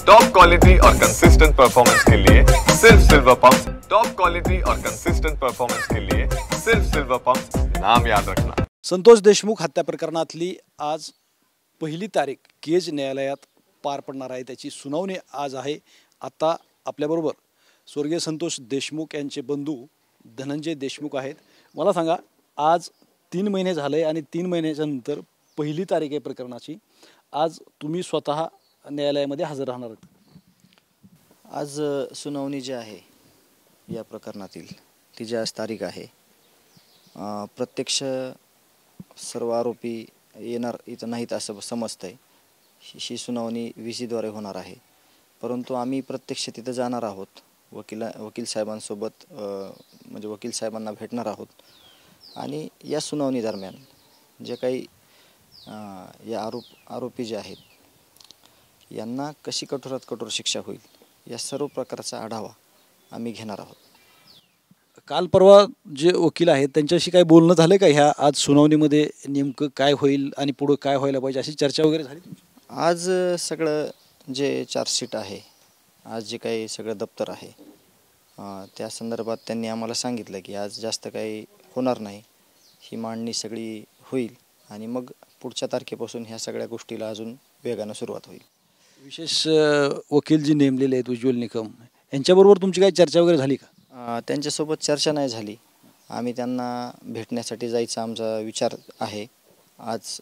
Top quality और consistent performance के लिए सिर्फ सिल्वर पंप। टॉप क्वालिटी और कंसिस्टेंट परफॉर्मेंस के लिए सिर्फ सिल्वर पंप, नाम याद रखना। संतोष देशमुख हत्या प्रकरणातली आज पहिली तारीख केज न्यायालयात पार पडणार आहे। त्याची सुनावणी आज आहे। आता आपल्याबरोबर स्वर्गीय संतोष देशमुख यांचे बंधू धनंजय देशमुख आहेत। मला सांगा, आज 3 महिने झाले आणि 3 महिन्याच्या नंतर पहिली तारीख आहे प्रकरणाची। आज तुम्ही स्वतः न्यायालयामध्ये हजर राहणार आहात। आज सुनावणी जी आहे या प्रकरणातील ती जी आज तारीख आहे, प्रत्यक्ष सर्व आरोपी येणार इथं नाहीत असं समजतंय। ही सुनावणी VC द्वारे होणार आहे, परंतु आम्ही प्रत्यक्ष तिथं जाणार आहोत। वकील साहेबांसोबत म्हणजे वकील साहेबांना भेटणार आहोत आणि या सुनावणी दरम्यान जे काही या आरोपी जे आहेत यांना कशी कठोरात कठोर शिक्षा होईल या सर्व प्रकारचा आढावा आम्ही घेणार आहोत। काल परवा जे वकील आहेत त्यांच्याशी काय बोलणं झालं का? ह्या आज सुनावणीमध्ये नेमकं काय होईल आणि पुढे काय व्हायला पाहिजे अशी चर्चा वगैरे झाली? आज सगळं जे चार्जशीट आहे, आज जे काही सगळं दप्तर आहे त्या संदर्भात त्यांनी आम्हाला सांगितलं की आज जास्त काही होणार नाही, ही मांडणी सगळी होईल आणि मग पुढच्या तारखेपासून ह्या सगळ्या गोष्टीला अजून वेगानं सुरुवात होईल। विशेष वकील जी नेमलेले आहेत उज्ज्वल निकम, यांच्याबरोबर तुमची काही चर्चा वगैरे झाली का? त्यांच्यासोबत चर्चा नाही झाली। आम्ही त्यांना भेटण्यासाठी जायचा आमचा विचार आहे आज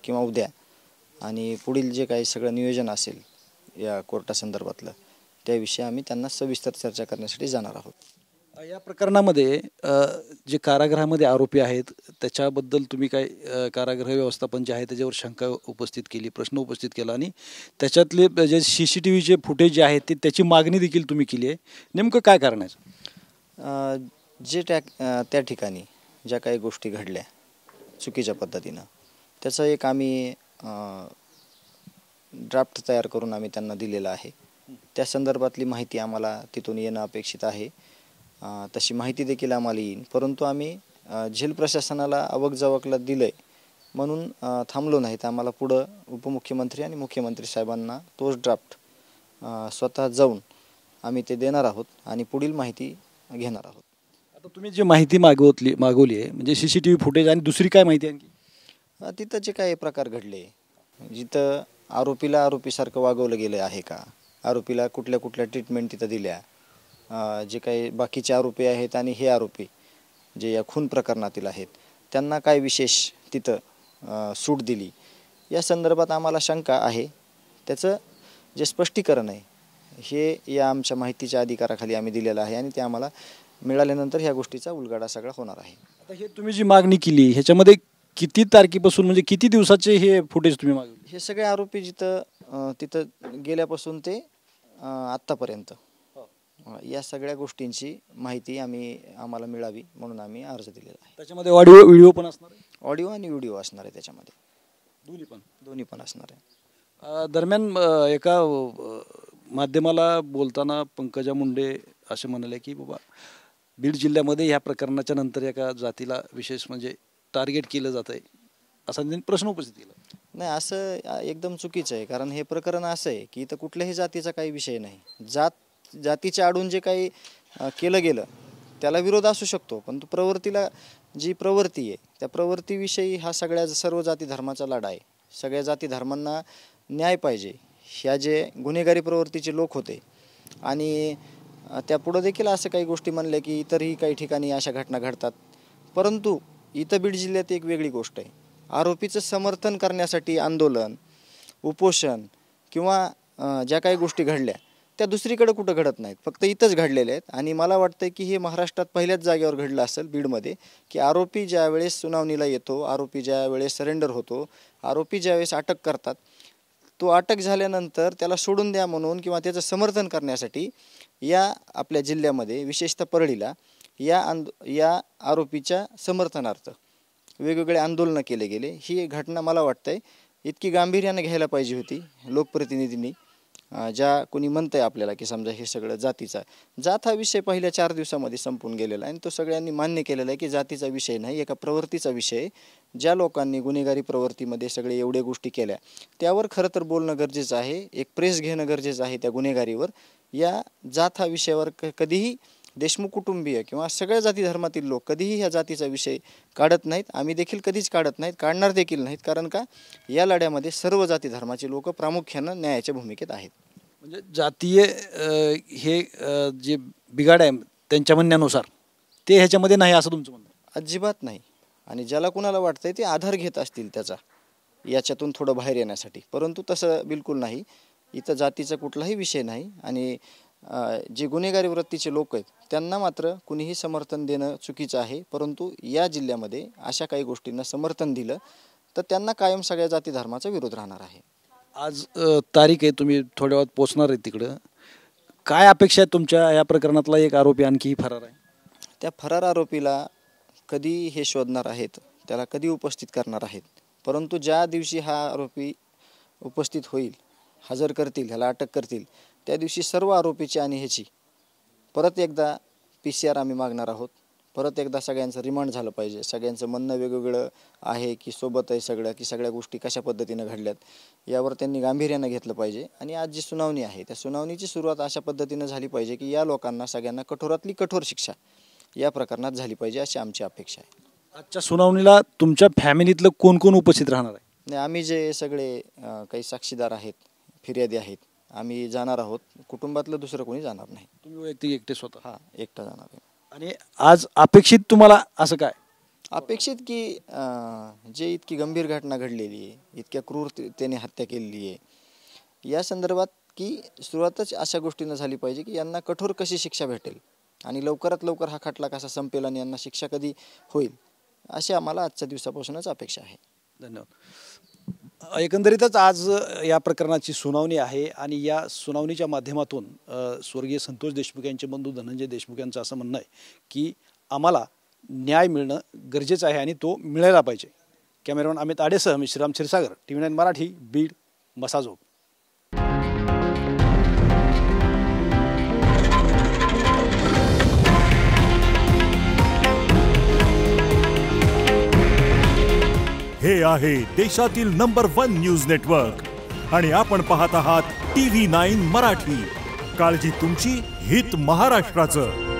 किंवा उद्या, आणि पुढील जे काही सगळं नियोजन असेल या कोर्टासंदर्भातलं त्याविषयी आम्ही त्यांना सविस्तर चर्चा करण्यासाठी जाणार आहोत। या प्रकरणामध्ये जे कारागृहामध्ये आरोपी आहेत त्याच्याबद्दल तुम्ही काय कारागृह व्यवस्थापन जे आहे त्याच्यावर शंका उपस्थित केली, प्रश्न उपस्थित केला आणि त्याच्यातले जे CCTVचे फुटेज जे आहेत ते त्याची मागणी देखील तुम्ही केली आहे। नेमकं काय कारण आहे? जे त्या ठिकाणी ज्या काही गोष्टी घडल्या चुकीच्या पद्धतीनं त्याचं एक आम्ही ड्राफ्ट तयार करून आम्ही त्यांना दिलेला आहे। त्या संदर्भातली माहिती आम्हाला तिथून येणं अपेक्षित आहे। तशी माहिती देखील आम्हाला येईल, परंतु आम्ही झेल प्रशासनाला अवकजवकला दिलं आहे म्हणून थांबलो नाहीत। आम्हाला पुढं उपमुख्यमंत्री आणि मुख्यमंत्री साहेबांना तोच ड्राफ्ट स्वतः जाऊन आम्ही ते देणार आहोत आणि पुढील माहिती घेणार आहोत। आता तुम्ही जी माहिती मागवली आहे म्हणजे CCTV फुटेज आणि दुसरी काय माहिती आणखी? तिथं जे काही प्रकार घडले, जिथं आरोपीला आरोपीसारखं वागवलं गेलं आहे का, आरोपीला कुठल्या कुठल्या ट्रीटमेंट तिथं दिल्या, जे काही बाकीचे आरोपी आहेत आणि हे आरोपी जे या खून प्रकरणातील आहेत त्यांना काय विशेष तिथं सूट दिली, या संदर्भात आम्हाला शंका आहे। त्याचं जे स्पष्टीकरण आहे हे या आमच्या माहितीच्या अधिकाराखाली आम्ही दिलेलं आहे आणि ते आम्हाला मिळाल्यानंतर ह्या गोष्टीचा उलगडा सगळा होणार आहे। आता हे तुम्ही जी मागणी केली ह्याच्यामध्ये किती तारखेपासून म्हणजे किती दिवसाचे हे फुटेज तुम्ही मागवले? हे सगळे आरोपी तिथं गेल्यापासून ते आत्तापर्यंत या सगळ्या गोष्टींची माहिती आम्हाला मिळावी म्हणून आम्ही अर्ज दिलेला आहे। त्याच्यामध्ये ऑडिओ व्हिडिओ पण असणार आहे? ऑडिओ आणि व्हिडिओ असणार आहे, त्याच्यामध्ये दोन्ही पण असणार आहे। दरम्यान एका माध्यमाला बोलताना पंकजा मुंडे असे म्हणाले की बाबा बीड जिल्ह्यामध्ये ह्या प्रकरणाच्या नंतर एका जातीला विशेष म्हणजे टार्गेट केलं जात आहे असा त्यांनी प्रश्न उपस्थित केला। नाही, असं एकदम चुकीचं आहे, कारण हे प्रकरण असं आहे की इथं कुठल्याही जातीचा काही विषय नाही। जातीच्या आडून जे काही केलं गेलं त्याला विरोध असू शकतो, पण प्रवृत्तीला जी प्रवृत्ती आहे त्या प्रवृत्तीविषयी हा सर्व जाती धर्माचा लढा आहे। सगळ्या जाती धर्मांना न्याय पाहिजे। ह्या जे गुन्हेगारी प्रवृत्तीचे लोक होते आणि त्या पुढं देखील असं काही गोष्टी म्हणल्या की इतरही काही ठिकाणी अशा घटना घडतात, परंतु इथं बीड जिल्ह्यात एक वेगळी गोष्ट आहे। आरोपीचं समर्थन करण्यासाठी आंदोलन, उपोषण किंवा ज्या काही गोष्टी घडल्या त्या दुसरीकडे कुठं घडत नाहीत, फक्त इथंच घडलेल्या आहेत। आणि मला वाटतं की हे महाराष्ट्रात पहिल्याच जागेवर घडलं असेल बीडमध्ये, की आरोपी ज्या वेळेस सुनावणीला येतो, आरोपी ज्या वेळेस सरेंडर होतो, आरोपी ज्या वेळेस अटक करतात, तो अटक झाल्यानंतर त्याला सोडून द्या म्हणून किंवा त्याचं समर्थन करण्यासाठी या आपल्या जिल्ह्यामध्ये विशेषतः परळीला या आरोपीच्या समर्थनार्थ वेगवेगळे आंदोलनं केले गेले। ही घटना मला वाटतंय इतकी गांभीर्याने घ्यायला पाहिजे होती लोकप्रतिनिधींनी, ज्या कोणी म्हणतंय आपल्याला की समजा हे सगळं जातीचा, जात हा विषय पहिल्या 4 दिवसामध्ये संपून गेलेला आहे आणि तो सगळ्यांनी मान्य केलेला आहे की जातीचा विषय नाही, एका प्रवृत्तीचा विषय. ज्या लोकांनी गुन्हेगारी प्रवृत्तीमध्ये सगळे एवढ्या गोष्टी केल्या त्यावर खरं तर बोलणं गरजेचं आहे, एक प्रेस घेणं गरजेचं आहे त्या गुन्हेगारीवर. या जात हा विषयावर कधीही देशमुख कुटुंबीय किंवा सगळ्या जाती धर्मातील लोक कधीही ह्या जातीचा विषय काढत नाहीत. आम्ही देखील कधीच काढत नाहीत, काढणार देखील नाहीत. कारण का, या लढ्यामध्ये सर्व जाती धर्माचे लोक प्रामुख्यानं न्यायाच्या भूमिकेत आहेत. म्हणजे जातीय हे जे बिघाड आहे त्यांच्या म्हणण्यानुसार ते ह्याच्यामध्ये नाही असं तुमचं म्हणणं? अजिबात नाही. आणि ज्याला कुणाला वाटतंय ते आधार घेत असतील त्याचा याच्यातून थोडं बाहेर येण्यासाठी, परंतु तसं बिलकुल नाही. इथं जातीचा कुठलाही विषय नाही. आणि जे गुन्हेगारी वृत्तीचे लोक आहेत त्यांना मात्र कुणीही समर्थन देणं चुकीचं आहे. परंतु या जिल्ह्यामध्ये अशा काही गोष्टींना समर्थन दिलं तर त्यांना कायम सगळ्या जाती धर्माचा विरोध राहणार आहे. आज तारीख आहे, तुम्ही थोड्या वेळात पोचणार आहे तिकडं. काय अपेक्षा आहे तुमच्या? या प्रकरणातला एक आरोपी आणखी फरार आहे. त्या फरार आरोपीला कधी हे शोधणार आहेत, त्याला कधी उपस्थित करणार आहेत. परंतु ज्या दिवशी हा आरोपी उपस्थित होईल, हजर करतील, ह्याला अटक करतील, त्या दिवशी सर्व आरोपीची आणि ह्याची परत एकदा PCR आम्ही मागणार आहोत. परत एकदा सगळ्यांचं रिमांड झालं पाहिजे. सगळ्यांचं म्हणणं वेगवेगळं आहे की सोबत आहे सगळं, की सगळ्या गोष्टी कशा पद्धतीनं घडल्यात यावर त्यांनी गांभीर्यानं घेतलं पाहिजे. आणि आज जी सुनावणी आहे त्या सुनावणीची सुरुवात अशा पद्धतीनं झाली पाहिजे की या लोकांना सगळ्यांना कठोरातली कठोर शिक्षा या प्रकरणात झाली पाहिजे अशी आमची अपेक्षा आहे. आजच्या सुनावणीला तुमच्या फॅमिलीतलं कोण कोण उपस्थित राहणार आहे? नाही, आम्ही जे सगळे काही साक्षीदार आहेत, फिर्यादी आहेत, आम्ही जाणार आहोत. कुटुंबातलं दुसरं कोणी जाणार नाही. तुम्ही वैयक्तिक एकटे स्वतः? हां, एकटा जाणार आहे. आणि आज अपेक्षित तुम्हाला असं काय अपेक्षित की जे इतकी गंभीर घटना घडलेली आहे, इतक्या क्रूरतेने हत्या केलेली आहे, या संदर्भात की सुरुवातच अशा गोष्टीनं झाली पाहिजे की यांना कठोर कशी शिक्षा भेटेल आणि लवकरात लवकर हा खटला कसा संपेल आणि यांना शिक्षा कधी होईल अशी आम्हाला आजच्या दिवसापासूनच अपेक्षा आहे. धन्यवाद. एकंदरीतच आज या प्रकरणाची सुनावणी आहे आणि या सुनावणीच्या माध्यमातून स्वर्गीय संतोष देशमुख यांचे बंधू धनंजय देशमुख यांचं असं म्हणणं आहे की आम्हाला न्याय मिळणं गरजेचं आहे आणि तो मिळायला पाहिजे. कॅमेरामॅन अमित आडेसह मी श्रीराम क्षीरसागर, TV9 मराठी, बीड, मसाजोग. हे आहे देशातील नंबर 1 न्यूज नेटवर्क आणि आपण पाहत आहात TV9 मराठी. काळजी तुमची, हित महाराष्ट्राचं.